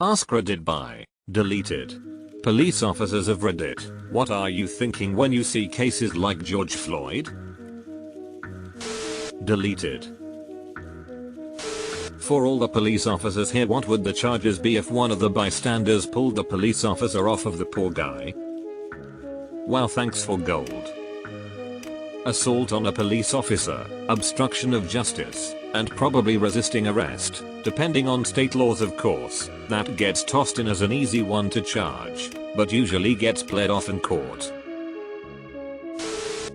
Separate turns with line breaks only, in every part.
AskReddit by deleted. Police officers of Reddit, what are you thinking when you see cases like George Floyd? Deleted. For all the police officers here, what would the charges be if one of the bystanders pulled the police officer off of the poor guy? Wow, thanks for gold. Assault on a police officer, obstruction of justice, and probably resisting arrest, depending on state laws of course, that gets tossed in as an easy one to charge, but usually gets played off in court.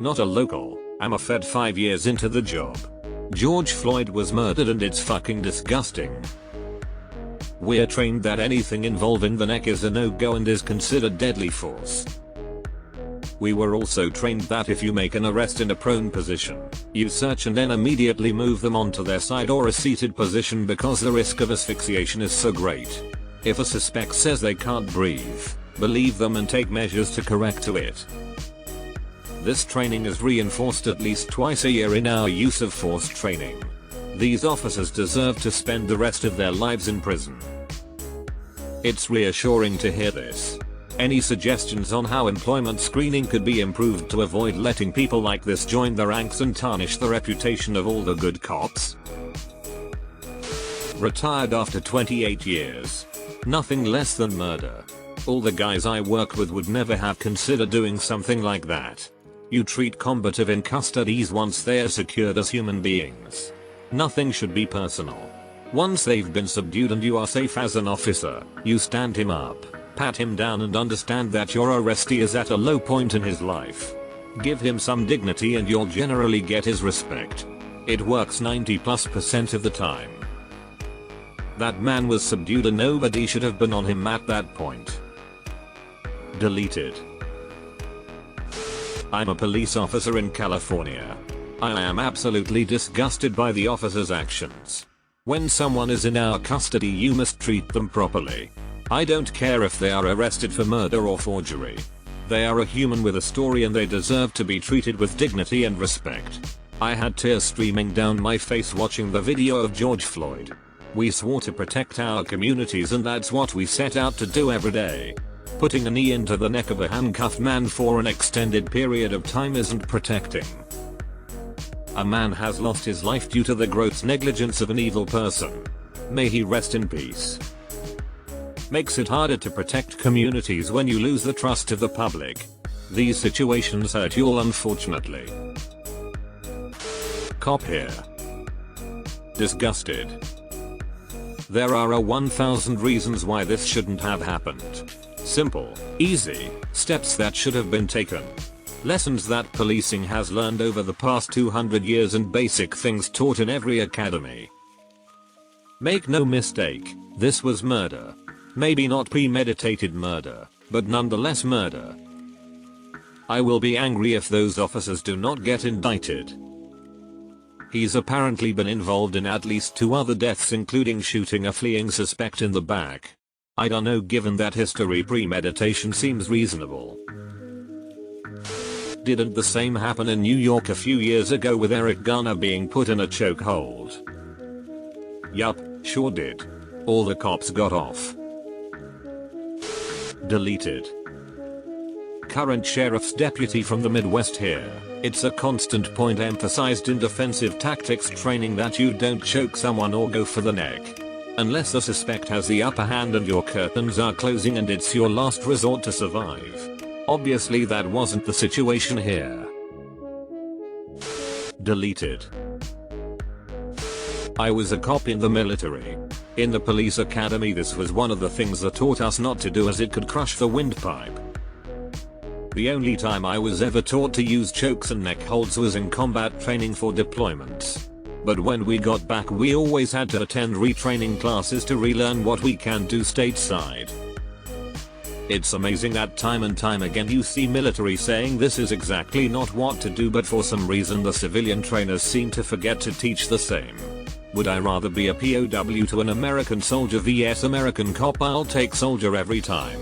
Not a local, I'm a Fed 5 years into the job. George Floyd was murdered and it's fucking disgusting. We're trained that anything involving the neck is a no-go and is considered deadly force. We were also trained that if you make an arrest in a prone position, you search and then immediately move them onto their side or a seated position because the risk of asphyxiation is so great. If a suspect says they can't breathe, believe them and take measures to correct it. This training is reinforced at least twice a year in our use of force training. These officers deserve to spend the rest of their lives in prison. It's reassuring to hear this. Any suggestions on how employment screening could be improved to avoid letting people like this join the ranks and tarnish the reputation of all the good cops? Retired after 28 years. Nothing less than murder. All the guys I work with would never have considered doing something like that. You treat combative in custodies once they are secured as human beings. Nothing should be personal. Once they've been subdued and you are safe as an officer, you stand him up, pat him down and understand that your arrestee is at a low point in his life. Give him some dignity and you'll generally get his respect. It works 90+% of the time. That man was subdued and nobody should have been on him at that point. Deleted. I'm a police officer in California. I am absolutely disgusted by the officer's actions. When someone is in our custody, you must treat them properly. I don't care if they are arrested for murder or forgery. They are a human with a story and they deserve to be treated with dignity and respect. I had tears streaming down my face watching the video of George Floyd. We swore to protect our communities and that's what we set out to do every day. Putting a knee into the neck of a handcuffed man for an extended period of time isn't protecting. A man has lost his life due to the gross negligence of an evil person. May he rest in peace. Makes it harder to protect communities when you lose the trust of the public. These situations hurt you all, unfortunately. Cop here. Disgusted. There are a 1,000 reasons why this shouldn't have happened. Simple, easy, steps that should have been taken. Lessons that policing has learned over the past 200 years and basic things taught in every academy. Make no mistake, this was murder. Maybe not premeditated murder, but nonetheless murder. I will be angry if those officers do not get indicted. He's apparently been involved in at least 2 other deaths, including shooting a fleeing suspect in the back. I don't know, given that history, premeditation seems reasonable. Didn't the same happen in New York a few years ago with Eric Garner being put in a chokehold? Yup, sure did. All the cops got off. Deleted. Current sheriff's deputy from the Midwest here. It's a constant point emphasized in defensive tactics training that you don't choke someone or go for the neck. Unless the suspect has the upper hand and your curtains are closing and it's your last resort to survive. Obviously that wasn't the situation here. Deleted. I was a cop in the military. In the police academy, this was one of the things that taught us not to do as it could crush the windpipe. The only time I was ever taught to use chokes and neck holds was in combat training for deployments. But when we got back, we always had to attend retraining classes to relearn what we can do stateside. It's amazing that time and time again you see military saying this is exactly not what to do, but for some reason the civilian trainers seem to forget to teach the same. Would I rather be a POW to an American soldier vs American cop? I'll take soldier every time.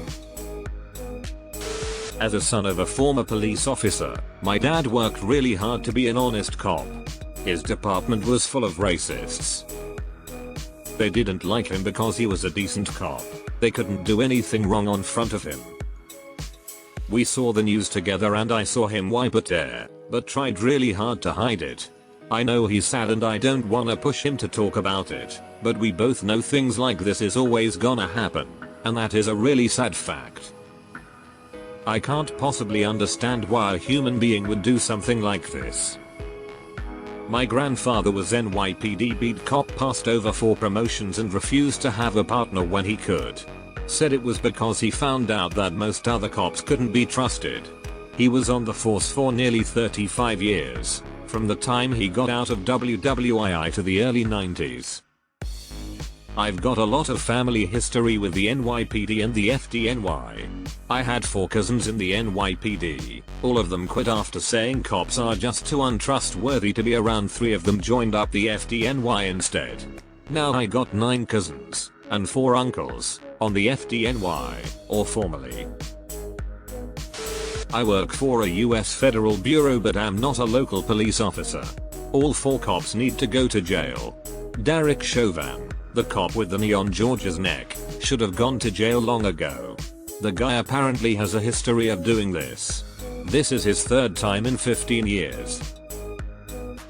As a son of a former police officer, my dad worked really hard to be an honest cop. His department was full of racists. They didn't like him because he was a decent cop. They couldn't do anything wrong on front of him. We saw the news together and I saw him wipe a tear, but tried really hard to hide it. I know he's sad and I don't wanna push him to talk about it, but we both know things like this is always gonna happen, and that is a really sad fact. I can't possibly understand why a human being would do something like this. My grandfather was NYPD beat cop, passed over for promotions and refused to have a partner when he could. Said it was because he found out that most other cops couldn't be trusted. He was on the force for nearly 35 years, from the time he got out of WWII to the early 90s. I've got a lot of family history with the NYPD and the FDNY. I had 4 cousins in the NYPD. All of them quit after saying cops are just too untrustworthy to be around. 3 of them joined up the FDNY instead. Now I got 9 cousins and 4 uncles on the FDNY, or formerly. I work for a US federal bureau but am not a local police officer. All 4 cops need to go to jail. Derek Chauvin, the cop with the knee on George's neck, should have gone to jail long ago. The guy apparently has a history of doing this. This is his 3rd time in 15 years.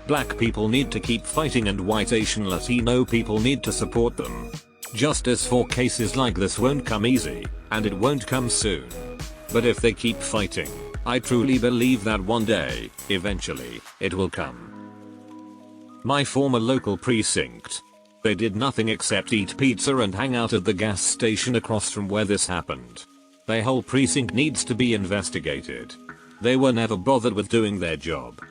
Black people need to keep fighting and white Asian Latino people need to support them. Justice for cases like this won't come easy, and it won't come soon. But if they keep fighting, I truly believe that one day, eventually, it will come. My former local precinct. They did nothing except eat pizza and hang out at the gas station across from where this happened. Their whole precinct needs to be investigated. They were never bothered with doing their job.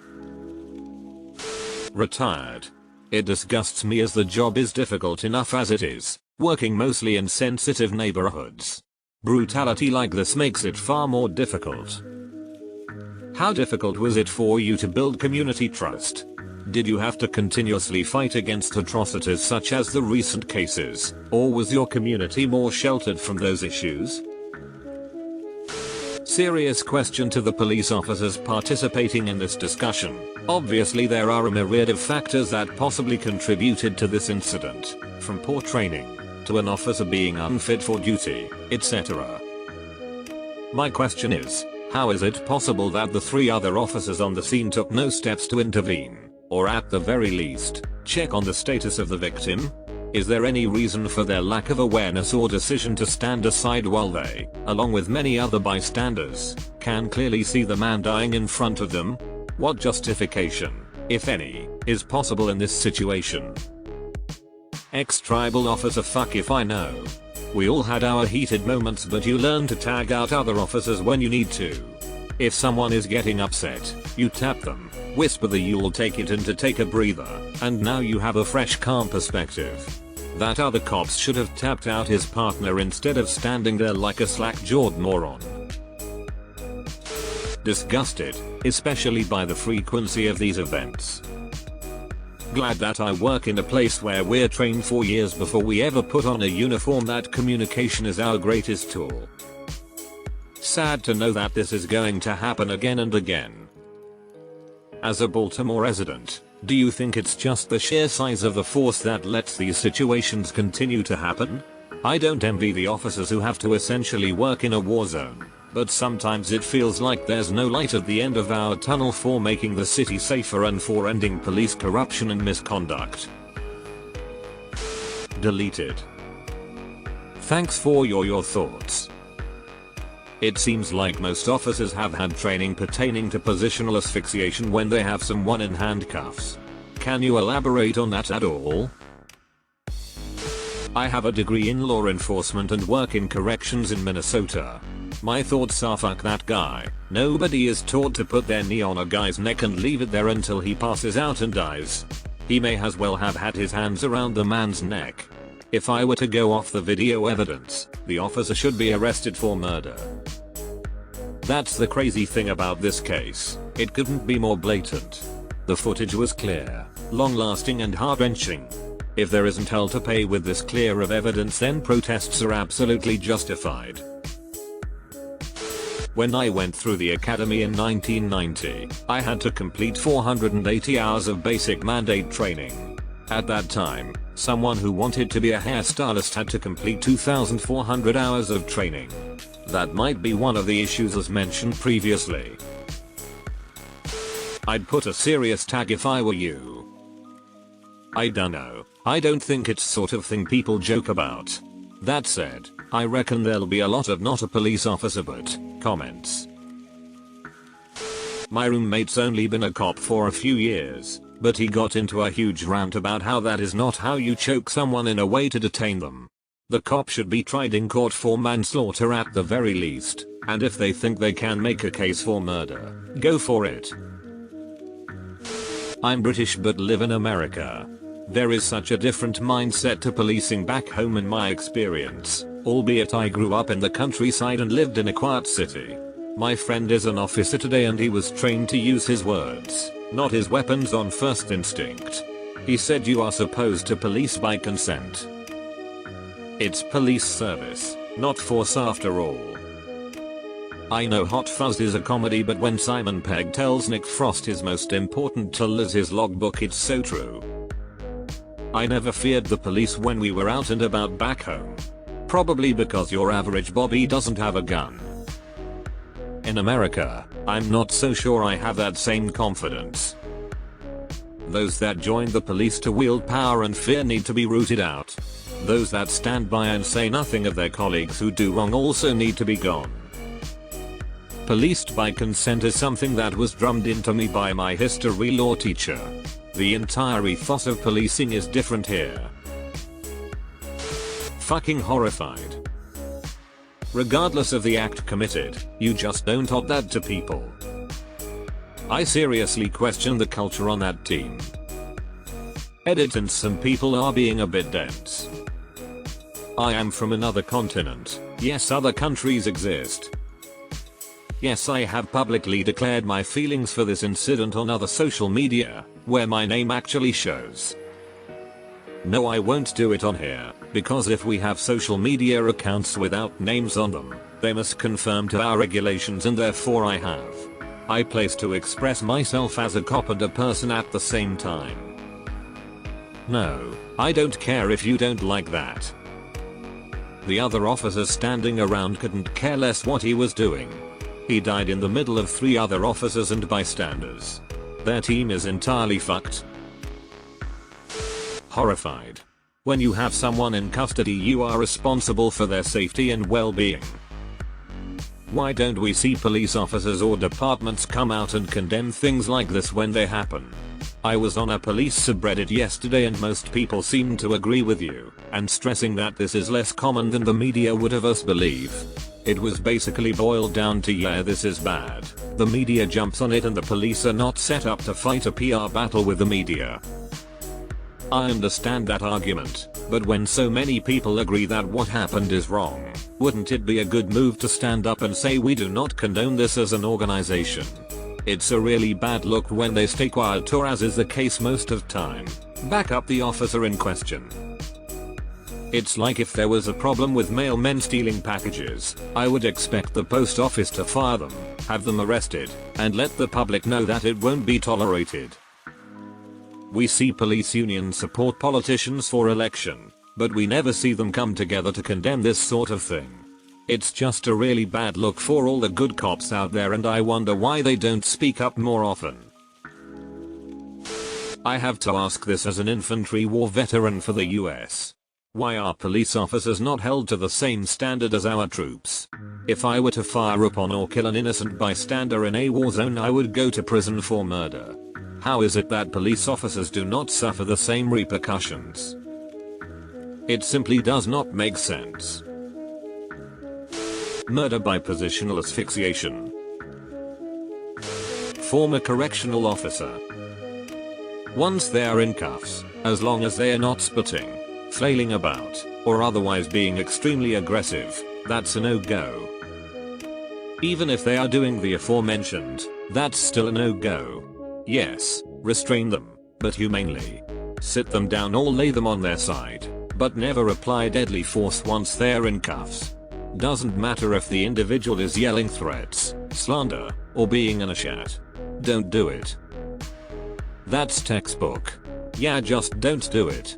Retired. It disgusts me as the job is difficult enough as it is, working mostly in sensitive neighborhoods. Brutality like this makes it far more difficult. How difficult was it for you to build community trust? Did you have to continuously fight against atrocities such as the recent cases, or was your community more sheltered from those issues? Serious question to the police officers participating in this discussion. Obviously there are a myriad of factors that possibly contributed to this incident, from poor training, to an officer being unfit for duty, etc. My question is, how is it possible that the 3 other officers on the scene took no steps to intervene? Or at the very least, check on the status of the victim? Is there any reason for their lack of awareness or decision to stand aside while they, along with many other bystanders, can clearly see the man dying in front of them? What justification, if any, is possible in this situation? Ex-tribal officer, fuck if I know. We all had our heated moments, but you learn to tag out other officers when you need to. If someone is getting upset, you tap them, whisper the you'll take it and to take a breather, and now you have a fresh calm perspective. That other cops should have tapped out his partner instead of standing there like a slack-jawed moron. Disgusted, especially by the frequency of these events. Glad that I work in a place where we're trained for years before we ever put on a uniform that communication is our greatest tool. Sad to know that this is going to happen again and again. As a Baltimore resident, do you think it's just the sheer size of the force that lets these situations continue to happen? I don't envy the officers who have to essentially work in a war zone, but sometimes it feels like there's no light at the end of our tunnel for making the city safer and for ending police corruption and misconduct. Deleted. Thanks for your thoughts. It seems like most officers have had training pertaining to positional asphyxiation when they have someone in handcuffs. Can you elaborate on that at all? I have a degree in law enforcement and work in corrections in Minnesota. My thoughts are fuck that guy. Nobody is taught to put their knee on a guy's neck and leave it there until he passes out and dies. He may as well have had his hands around the man's neck. If I were to go off the video evidence, the officer should be arrested for murder. That's the crazy thing about this case. It couldn't be more blatant. The footage was clear, long-lasting and heart-wrenching. If there isn't hell to pay with this clear of evidence, then protests are absolutely justified. When I went through the academy in 1990, I had to complete 480 hours of basic mandate training. At that time, Someone who wanted to be a hairstylist had to complete 2,400 hours of training. That might be one of the issues as mentioned previously. I'd put a serious tag if I were you. I dunno. I don't think it's sort of thing people joke about. That said, I reckon there'll be a lot of not a police officer but comments. My roommate's only been a cop for a few years, but he got into a huge rant about how that is not how you choke someone in a way to detain them. The cop should be tried in court for manslaughter at the very least, and if they think they can make a case for murder, go for it. I'm British but live in America. There is such a different mindset to policing back home in my experience, albeit I grew up in the countryside and lived in a quiet city. My friend is an officer today and he was trained to use his words, not his weapons on first instinct. He said you are supposed to police by consent. It's police service, not force after all. I know Hot Fuzz is a comedy, but when Simon Pegg tells Nick Frost his most important tool is his logbook, it's so true. I never feared the police when we were out and about back home. Probably because your average Bobby doesn't have a gun. In America, I'm not so sure I have that same confidence. Those that join the police to wield power and fear need to be rooted out. Those that stand by and say nothing of their colleagues who do wrong also need to be gone. Policed by consent is something that was drummed into me by my history law teacher. The entire ethos of policing is different here. Fucking horrified. Regardless of the act committed, you just don't opt that to people. I seriously question the culture on that team. Edit, and some people are being a bit dense. I am from another continent. Yes, other countries exist. Yes, I have publicly declared my feelings for this incident on other social media, where my name actually shows. No, I won't do it on here, because if we have social media accounts without names on them, they must conform to our regulations, and therefore I place to express myself as a cop and a person at the same time. No, I don't care if you don't like that. The other officers standing around couldn't care less what he was doing. He died in the middle of 3 other officers and bystanders. Their team is entirely fucked. Horrified. When you have someone in custody, you are responsible for their safety and well-being. Why don't we see police officers or departments come out and condemn things like this when they happen? I was on a police subreddit yesterday and most people seemed to agree with you, and stressing that this is less common than the media would have us believe. It was basically boiled down to, yeah, this is bad. The media jumps on it and the police are not set up to fight a PR battle with the media. I understand that argument, but when so many people agree that what happened is wrong, wouldn't it be a good move to stand up and say we do not condone this as an organization? It's a really bad look when they stay quiet, or as is the case most of time, back up the officer in question. It's like if there was a problem with mailmen stealing packages, I would expect the post office to fire them, have them arrested, and let the public know that it won't be tolerated. We see police unions support politicians for election, but we never see them come together to condemn this sort of thing. It's just a really bad look for all the good cops out there, and I wonder why they don't speak up more often. I have to ask this as an infantry war veteran for the US. Why are police officers not held to the same standard as our troops? If I were to fire upon or kill an innocent bystander in a war zone, I would go to prison for murder. How is it that police officers do not suffer the same repercussions? It simply does not make sense. Murder by positional asphyxiation. Former correctional officer. Once they are in cuffs, as long as they are not spitting, flailing about, or otherwise being extremely aggressive, that's a no-go. Even if they are doing the aforementioned, that's still a no-go. Yes, restrain them, but humanely. Sit them down or lay them on their side, but never apply deadly force once they're in cuffs. Doesn't matter if the individual is yelling threats, slander, or being in a chat. Don't do it. That's textbook. Yeah, just don't do it.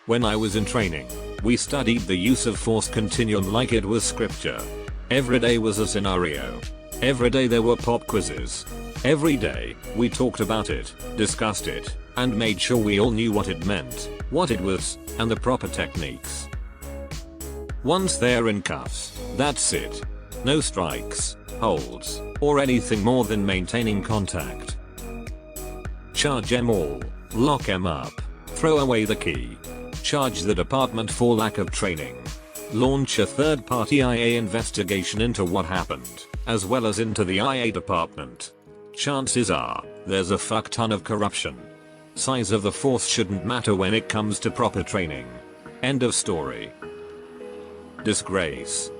When I was in training, we studied the use of force continuum like it was scripture. Every day was a scenario. Every day there were pop quizzes. Every day, we talked about it, discussed it, and made sure we all knew what it meant, what it was, and the proper techniques. Once they're in cuffs, that's it. No strikes, holds, or anything more than maintaining contact. Charge them all, lock them up, throw away the key. Charge the department for lack of training. Launch a third-party IA investigation into what happened, as well as into the IA department. Chances are, there's a fuck ton of corruption. Size of the force shouldn't matter when it comes to proper training. End of story. Disgrace.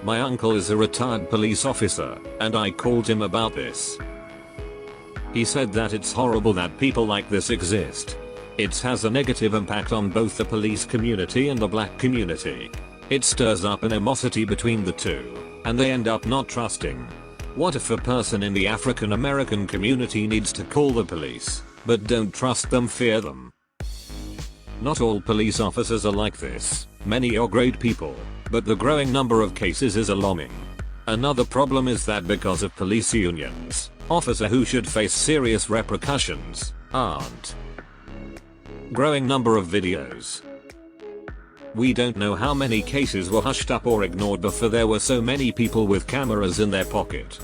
My uncle is a retired police officer, and I called him about this. He said that it's horrible that people like this exist. It has a negative impact on both the police community and the black community. It stirs up animosity between the two, and they end up not trusting. What if a person in the African American community needs to call the police, but don't trust them, fear them? Not all police officers are like this. Many are great people, but the growing number of cases is alarming. Another problem is that because of police unions, officers who should face serious repercussions aren't. Growing number of videos. We don't know how many cases were hushed up or ignored before there were so many people with cameras in their pocket.